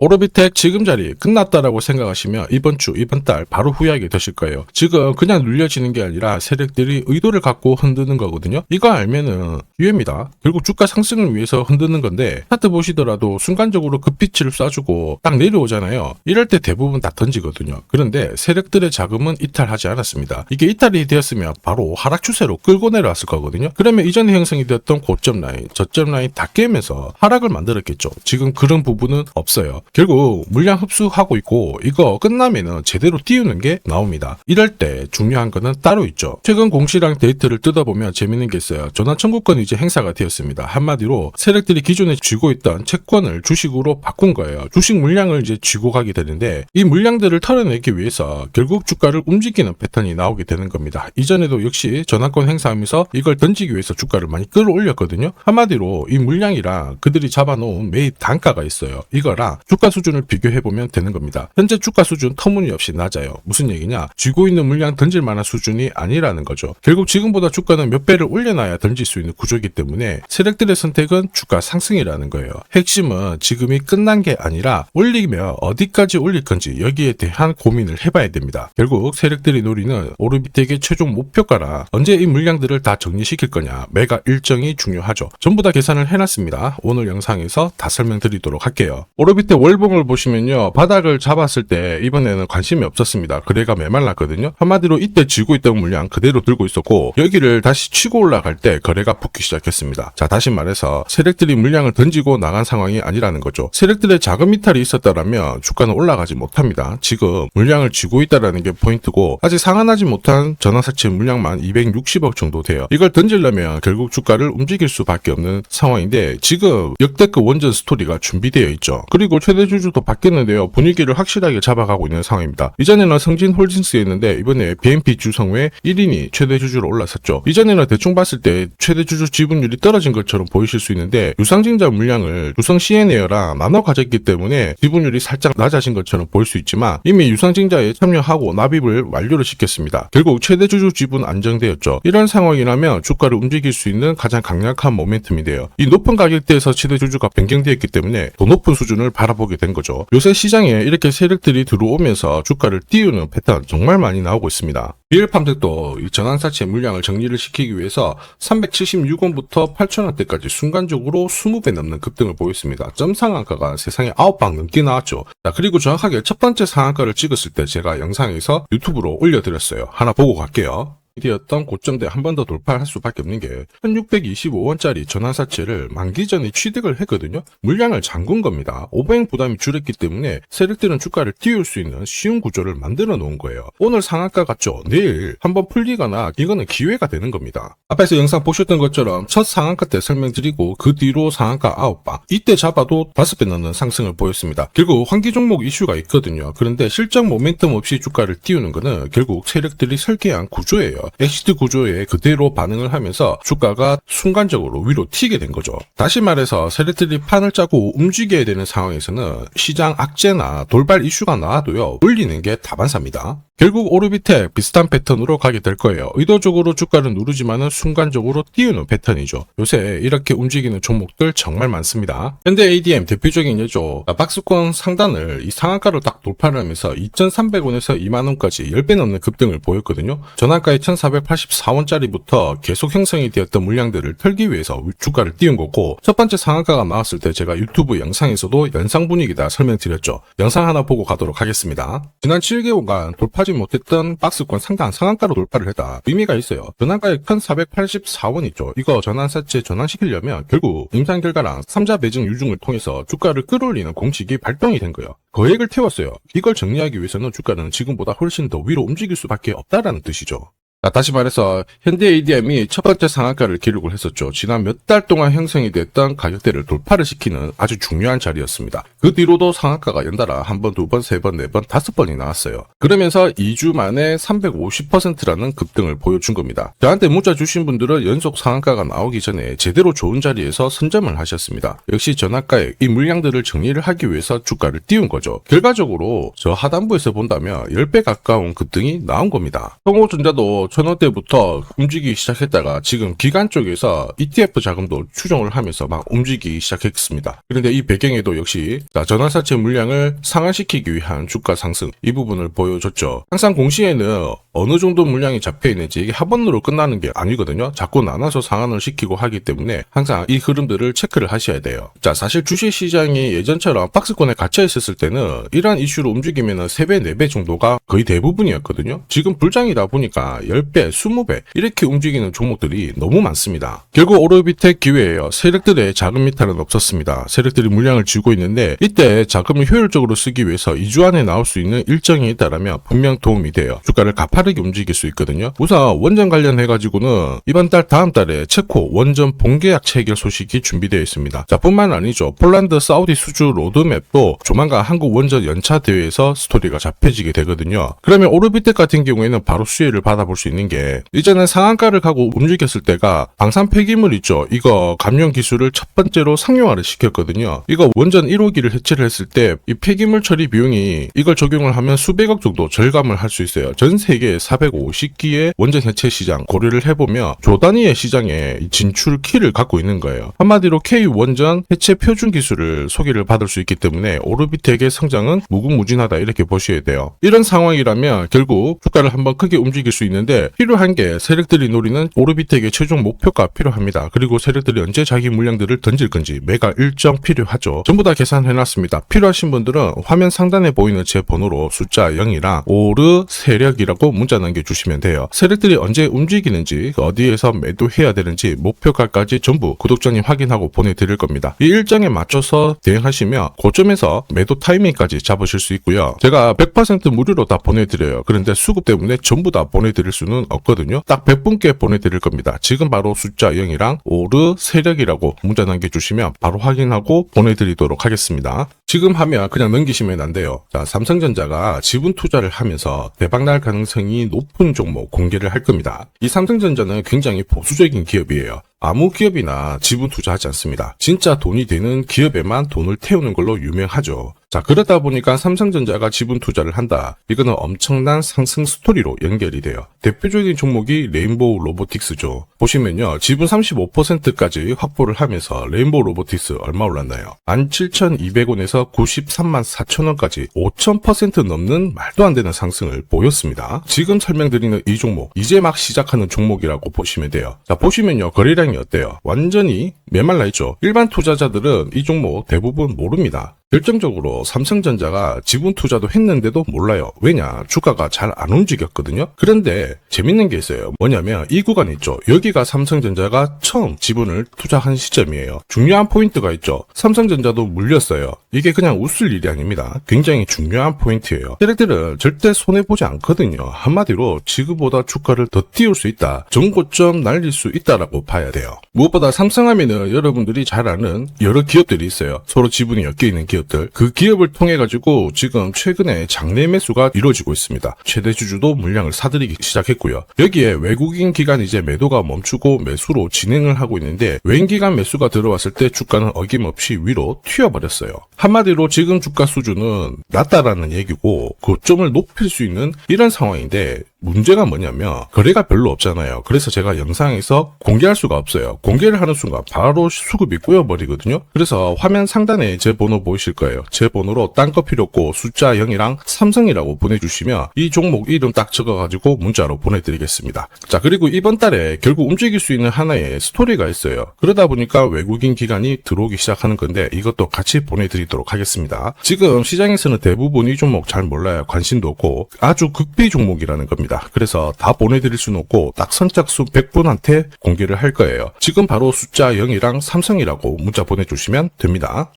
오르비텍 지금 자리 끝났다라고 생각하시면 이번 주, 이번 달 바로 후회하게 되실 거예요. 지금 그냥 눌려지는 게 아니라 세력들이 의도를 갖고 흔드는 거거든요. 이거 알면은 기회입니다. 결국 주가 상승을 위해서 흔드는 건데 차트 보시더라도 순간적으로 급빛을 쏴주고 딱 내려오잖아요. 이럴 때 대부분 다 던지거든요. 그런데 세력들의 자금은 이탈하지 않았습니다. 이게 이탈이 되었으면 바로 하락 추세로 끌고 내려왔을 거거든요. 그러면 이전에 형성이 되었던 고점 라인, 저점 라인 다 깨면서 하락을 만들었겠죠. 지금 그런 부분은 없어요. 결국 물량 흡수하고 있고 이거 끝나면은 제대로 띄우는 게 나옵니다. 이럴 때 중요한 거는 따로 있죠. 최근 공시랑 데이터를 뜯어보면 재밌는 게 있어요. 전환 청구권이 이제 행사가 되었습니다. 한마디로 세력들이 기존에 쥐고 있던 채권을 주식으로 바꾼 거예요. 주식 물량을 이제 쥐고 가게 되는데 이 물량들을 털어내기 위해서 결국 주가를 움직이는 패턴이 나오게 되는 겁니다. 이전에도 역시 전환권 행사하면서 이걸 던지기 위해서 주가를 많이 끌어올렸거든요. 한마디로 이 물량이랑 그들이 잡아놓은 매입 단가가 있어요. 이거랑 주가 수준을 비교해보면 되는 겁니다. 현재 주가 수준 터무니없이 낮아요. 무슨 얘기냐? 쥐고 있는 물량 던질 만한 수준이 아니라는 거죠. 결국 지금보다 주가는 몇 배를 올려놔야 던질 수 있는 구조이기 때문에 세력들의 선택은 주가 상승이라는 거예요. 핵심은 지금이 끝난 게 아니라 올리면 어디까지 올릴 건지 여기에 대한 고민을 해봐야 됩니다. 결국 세력들이 노리는 오르비텍의 최종 목표가라 언제 이 물량들을 다 정리시킬 거냐 매각 일정이 중요하죠. 전부 다 계산을 해놨습니다. 오늘 영상에서 다 설명드리도록 할게요. 오르비텍 월봉을 보시면요. 바닥을 잡았을 때 이번에는 관심이 없었습니다. 거래가 메말랐거든요. 한마디로 이때 쥐고 있던 물량 그대로 들고 있었고 여기를 다시 치고 올라갈 때 거래가 붙기 시작했습니다. 자, 다시 말해서 세력들이 물량을 던지고 나간 상황이 아니라는 거죠. 세력들의 자금 이탈이 있었다면 주가는 올라가지 못합니다. 지금 물량을 쥐고 있다는 게 포인트고 아직 상환하지 못한 전환사채 물량만 260억 정도 돼요. 이걸 던지려면 결국 주가를 움직일 수밖에 없는 상황인데 지금 역대급 원전 스토리가 준비되어 있죠. 그리고 최대 주주도 바뀌었는데요. 분위기를 확실하게 잡아가고 있는 상황입니다. 이전에는 성진홀딩스였는데 이번에 BNP 주성회 1인이 최대 주주로 올라섰죠. 이전에는 대충 봤을 때 최대 주주 지분율이 떨어진 것처럼 보이실 수 있는데 유상증자 물량을 유성 CN에어랑 나눠 가졌기 때문에 지분율이 살짝 낮아진 것처럼 보일 수 있지만 이미 유상증자에 참여하고 납입을 완료를 시켰습니다. 결국 최대 주주 지분 안정되었죠. 이런 상황이라면 주가를 움직일 수 있는 가장 강력한 모멘텀이 돼요. 이 높은 가격대에서 최대 주주가 변경되었기 때문에 더 높은 수준을 바라보게 된 거죠. 요새 시장에 이렇게 세력들이 들어오면서 주가를 띄우는 패턴 정말 많이 나오고 있습니다. 리얼팜텍도 이 전환사채 물량을 정리를 시키기 위해서 376원부터 8,000원대까지 순간적으로 20배 넘는 급등을 보였습니다. 점 상한가가 세상에 9방 넘게 나왔죠. 자, 그리고 정확하게 첫 번째 상한가를 찍었을 때 제가 영상에서 유튜브로 올려드렸어요. 하나 보고 갈게요. 이었던 고점대 한 번 더 돌파할 수밖에 없는 게 1625원짜리 전환사채를 만기 전에 취득을 했거든요. 물량을 잠근 겁니다. 오버행 부담이 줄었기 때문에 세력들은 주가를 띄울 수 있는 쉬운 구조를 만들어 놓은 거예요. 오늘 상한가 같죠? 내일 한번 풀리거나 이거는 기회가 되는 겁니다. 앞에서 영상 보셨던 것처럼 첫 상한가 때 설명드리고 그 뒤로 상한가 9방 이때 잡아도 5배 넘는 상승을 보였습니다. 결국 환기 종목 이슈가 있거든요. 그런데 실적 모멘텀 없이 주가를 띄우는 거는 결국 세력들이 설계한 구조예요. 엑시트 구조에 그대로 반응을 하면서 주가가 순간적으로 위로 튀게 된 거죠. 다시 말해서 세력들이 판을 짜고 움직여야 되는 상황에서는 시장 악재나 돌발 이슈가 나와도요. 올리는 게 다반사입니다. 결국 오르비텍 비슷한 패턴으로 가게 될 거예요. 의도적으로 주가를 누르지만은 순간적으로 띄우는 패턴이죠. 요새 이렇게 움직이는 종목들 정말 많습니다. 현대 ADM 대표적인 예죠. 박스권 상단을 이 상한가를 딱 돌파를 하면서 2,300원에서 2만원까지 10배 넘는 급등을 보였거든요. 전환가의 1,484원짜리부터 계속 형성이 되었던 물량들을 털기 위해서 주가를 띄운 거고 첫 번째 상한가가 나왔을 때 제가 유튜브 영상에서도 연상 분위기다 설명드렸죠. 영상 하나 보고 가도록 하겠습니다. 지난 7개월간 돌파지 못했던 박스권 상단 상한가로 돌파를 했다. 의미가 있어요. 전환가액 1,484원 있죠. 이거 전환사채 전환시키려면 결국 임상결과랑 3자 매증 유증을 통해서 주가를 끌어올리는 공식이 발동이 된 거예요. 거액을 태웠어요. 이걸 정리하기 위해서는 주가는 지금보다 훨씬 더 위로 움직일 수밖에 없다라는 뜻이죠. 자, 다시 말해서 현대 ADM이 첫 번째 상한가를 기록을 했었죠. 지난 몇 달 동안 형성이 됐던 가격대를 돌파를 시키는 아주 중요한 자리였습니다. 그 뒤로도 상한가가 연달아 한 번, 두 번, 세 번, 네 번, 5번이 나왔어요. 그러면서 2주 만에 350%라는 급등을 보여준 겁니다. 저한테 문자 주신 분들은 연속 상한가가 나오기 전에 제대로 좋은 자리에서 선점을 하셨습니다. 역시 전환가에 이 물량들을 정리를 하기 위해서 주가를 띄운 거죠. 결과적으로 저 하단부에서 본다면 10배 가까운 급등이 나온 겁니다. 성호전자도 15,000원대부터 움직이기 시작했다가 지금 기관 쪽에서 ETF 자금도 추정을 하면서 막 움직이기 시작했습니다. 그런데 이 배경에도 역시 전환사채 물량을 상환시키기 위한 주가 상승 이 부분을 보여줬죠. 항상 공시에는 어느 정도 물량이 잡혀있는지 이게 한 번으로 끝나는 게 아니거든요. 자꾸 나눠서 상환을 시키고 하기 때문에 항상 이 흐름들을 체크를 하셔야 돼요. 자, 사실 주식시장이 예전처럼 박스권에 갇혀 있었을 때는 이러한 이슈로 움직이면 3배, 4배 정도가 거의 대부분이었거든요. 지금 불장이다 보니까 10배, 20배 이렇게 움직이는 종목들이 너무 많습니다. 결국 오르비텍 기회예요. 세력들의 자금 이탈은 없었습니다. 세력들이 물량을 쥐고 있는데 이때 자금을 효율적으로 쓰기 위해서 2주 안에 나올 수 있는 일정이 있다라면 분명 도움이 돼요. 주가를 가파르게 움직일 수 있거든요. 우선 원전 관련해가지고는 이번 달 다음 달에 체코 원전 본계약 체결 소식이 준비되어 있습니다. 자, 뿐만 아니죠. 폴란드 사우디 수주 로드맵도 조만간 한국 원전 연차 대회에서 스토리가 잡혀지게 되거든요. 그러면 오르비텍 같은 경우에는 바로 수혜를 받아볼 수 있는 게 이전에 상한가를 가고 움직였을 때가 방산 폐기물 있죠. 이거 감용 기술을 첫 번째로 상용화를 시켰거든요. 이거 원전 1호기를 해체를 했을 때 이 폐기물 처리 비용이 이걸 적용을 하면 수백억 정도 절감을 할 수 있어요. 전 세계 450기의 원전 해체 시장 고려를 해보면 조 단위의 시장에 진출 키를 갖고 있는 거예요. 한마디로 K 원전 해체 표준 기술을 소개를 받을 수 있기 때문에 오르비텍의 성장은 무궁무진하다 이렇게 보셔야 돼요. 이런 상황이라면 결국 주가를 한번 크게 움직일 수 있는데 필요한 게 세력들이 노리는 오르비텍의 최종 목표가 필요합니다. 그리고 세력들이 언제 자기 물량들을 던질 건지 매각 일정 필요하죠. 전부 다 계산해놨습니다. 필요하신 분들은 화면 상단에 보이는 제 번호로 숫자 0이랑 오르 세력이라고 문자 남겨주시면 돼요. 세력들이 언제 움직이는지 어디에서 매도해야 되는지 목표가까지 전부 구독자님 확인하고 보내드릴 겁니다. 이 일정에 맞춰서 대응하시면 고점에서 매도 타이밍까지 잡으실 수 있고요. 제가 100% 무료로 다 보내드려요. 그런데 수급 때문에 전부 다 보내드릴 수는 없거든요. 딱 100분께 보내드릴 겁니다. 지금 바로 숫자 0이랑 오르 세력이라고 문자 남겨주시면 바로 확인하고 보내드리도록 하겠습니다. 지금 하면 그냥 넘기시면 안 돼요. 자, 삼성전자가 지분 투자를 하면서 대박날 가능성이 높은 종목 공개를 할 겁니다. 이 삼성전자는 굉장히 보수적인 기업이에요. 아무 기업이나 지분 투자하지 않습니다. 진짜 돈이 되는 기업에만 돈을 태우는 걸로 유명하죠. 자, 그러다 보니까 삼성전자가 지분 투자를 한다. 이거는 엄청난 상승 스토리로 연결이 돼요. 대표적인 종목이 레인보우 로보틱스죠. 보시면요. 지분 35%까지 확보를 하면서 레인보우 로보틱스 얼마 올랐나요? 17,200원에서 93만 4천원까지 5,000% 넘는 말도 안 되는 상승을 보였습니다. 지금 설명드리는 이 종목, 이제 막 시작하는 종목이라고 보시면 돼요. 자, 보시면요. 거래량이 어때요? 완전히 메말라 있죠. 일반 투자자들은 이 종목 대부분 모릅니다. 결정적으로 삼성전자가 지분 투자도 했는데도 몰라요. 왜냐? 주가가 잘 안 움직였거든요. 그런데 재밌는 게 있어요. 뭐냐면 이 구간 있죠. 여기가 삼성전자가 처음 지분을 투자한 시점이에요. 중요한 포인트가 있죠. 삼성전자도 물렸어요. 이게 그냥 웃을 일이 아닙니다. 굉장히 중요한 포인트예요. 세력들은 절대 손해보지 않거든요. 한마디로 지금보다 주가를 더 띄울 수 있다. 전고점 날릴 수 있다라고 봐야 돼요. 무엇보다 삼성하면은 여러분들이 잘 아는 여러 기업들이 있어요. 서로 지분이 엮여있는 기업들. 그 기업을 통해 가지고 지금 최근에 장내 매수가 이루어지고 있습니다. 최대 주주도 물량을 사들이기 시작했고요. 여기에 외국인 기관 이제 매도가 멈추고 매수로 진행을 하고 있는데 외인 기관 매수가 들어왔을 때 주가는 어김없이 위로 튀어버렸어요. 한마디로 지금 주가 수준은 낮다라는 얘기고 고점을 높일 수 있는 이런 상황인데 문제가 뭐냐면 거래가 별로 없잖아요. 그래서 제가 영상에서 공개할 수가 없어요. 공개를 하는 순간 바로 수급이 꼬여버리거든요. 그래서 화면 상단에 제 번호 보이실 거예요. 제 번호로 딴 거 필요 없고 숫자 0이랑 삼성이라고 보내주시면 이 종목 이름 딱 적어가지고 문자로 보내드리겠습니다. 자, 그리고 이번 달에 결국 움직일 수 있는 하나의 스토리가 있어요. 그러다 보니까 외국인 기관이 들어오기 시작하는 건데 이것도 같이 보내드리도록 하겠습니다. 지금 시장에서는 대부분 이 종목 잘 몰라요. 관심도 없고 아주 극비 종목이라는 겁니다. 그래서 다 보내드릴 수는 없고 딱 선착순 100분한테 공개를 할 거예요. 지금 바로 숫자 0이랑 삼성이라고 문자 보내주시면 됩니다.